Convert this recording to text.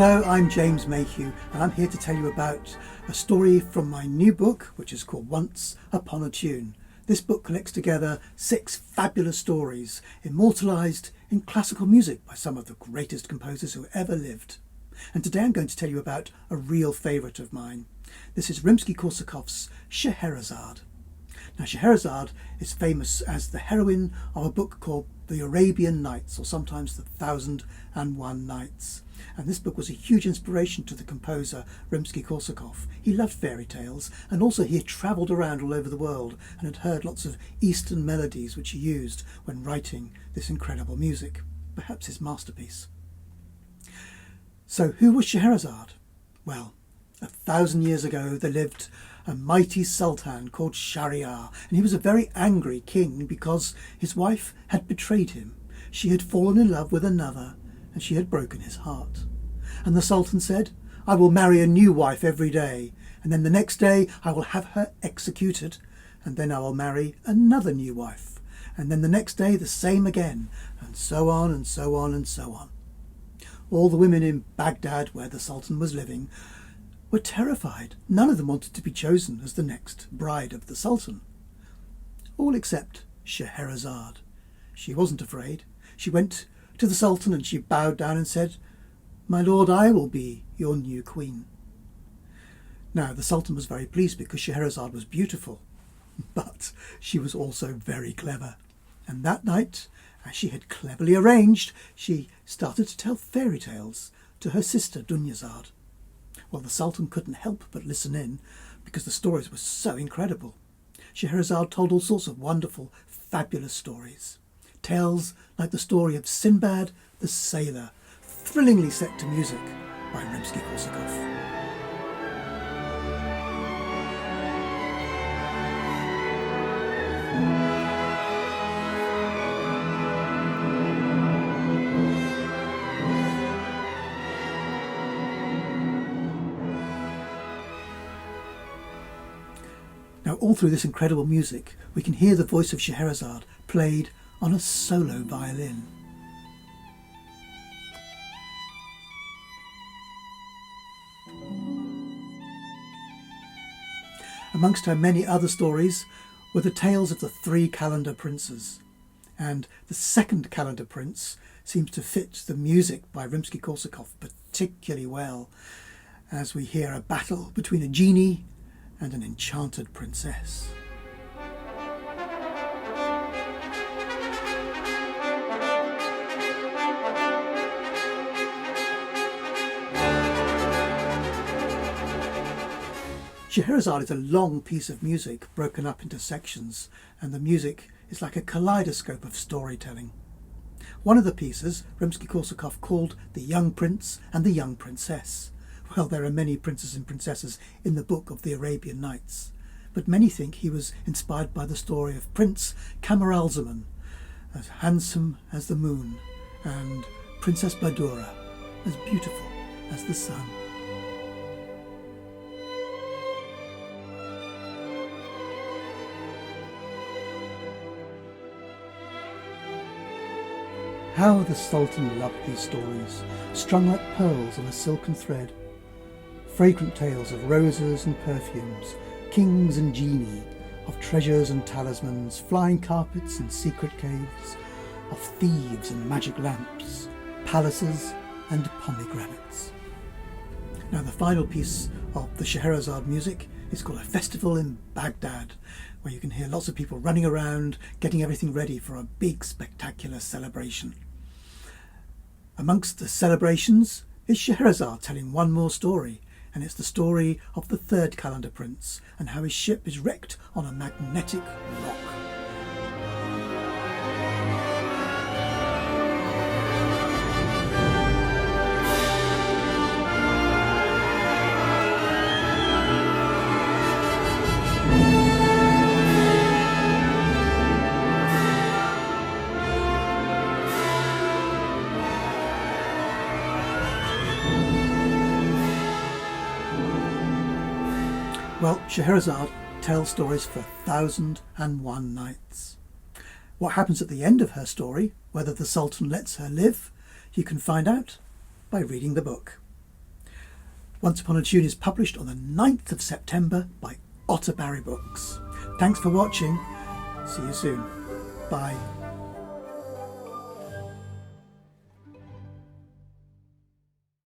Hello, I'm James Mayhew, and I'm here to tell you about a story from my new book, which is called Once Upon a Tune. This book collects together 6 fabulous stories, immortalised in classical music by some of the greatest composers who ever lived. And today I'm going to tell you about a real favourite of mine. This is Rimsky-Korsakov's Scheherazade. Now, Scheherazade is famous as the heroine of a book called The Arabian Nights, or sometimes The 1001 Nights. And this book was a huge inspiration to the composer Rimsky-Korsakov. He loved fairy tales, and also he had travelled around all over the world and had heard lots of Eastern melodies which he used when writing this incredible music, perhaps his masterpiece. So who was Scheherazade? Well, 1,000 years ago there lived a mighty sultan called Shahryar, and he was a very angry king because his wife had betrayed him. She had fallen in love with another, and she had broken his heart. And the sultan said, "I will marry a new wife every day, and then the next day I will have her executed, and then I will marry another new wife, and then the next day the same again, and so on and so on and so on." All the women in Baghdad, where the sultan was living, were terrified. None of them wanted to be chosen as the next bride of the sultan. All except Scheherazade. She wasn't afraid. She went to the sultan and she bowed down and said, "My lord, I will be your new queen." Now, the sultan was very pleased because Scheherazade was beautiful, but she was also very clever. And that night, as she had cleverly arranged, she started to tell fairy tales to her sister Dunyazad. Well, the sultan couldn't help but listen in because the stories were so incredible. Scheherazade told all sorts of wonderful, fabulous stories. Tales like the story of Sinbad the Sailor, thrillingly set to music by Rimsky-Korsakov. Now, all through this incredible music, we can hear the voice of Scheherazade played on a solo violin. Amongst her many other stories were the tales of the 3 calendar princes, and the second calendar prince seems to fit the music by Rimsky-Korsakov particularly well, as we hear a battle between a genie and an enchanted princess. Scheherazade is a long piece of music broken up into sections, and the music is like a kaleidoscope of storytelling. One of the pieces Rimsky-Korsakov called The Young Prince and the Young Princess. Well, there are many princes and princesses in the book of the Arabian Nights, but many think he was inspired by the story of Prince Camaralzaman, as handsome as the moon, and Princess Badoura, as beautiful as the sun. How the Sultan loved these stories, strung like pearls on a silken thread. Fragrant tales of roses and perfumes, kings and genii, of treasures and talismans, flying carpets and secret caves, of thieves and magic lamps, palaces and pomegranates. Now, the final piece of the Scheherazade music is called A Festival in Baghdad, where you can hear lots of people running around, getting everything ready for a big, spectacular celebration. Amongst the celebrations is Scheherazade telling one more story, and it's the story of the 3rd calendar prince and how his ship is wrecked on a magnetic rock. Well, Scheherazade tells stories for 1001 nights. What happens at the end of her story, whether the Sultan lets her live, you can find out by reading the book. Once Upon a Tune is published on the 9th of September by Otterbury Books. Thanks for watching. See you soon. Bye.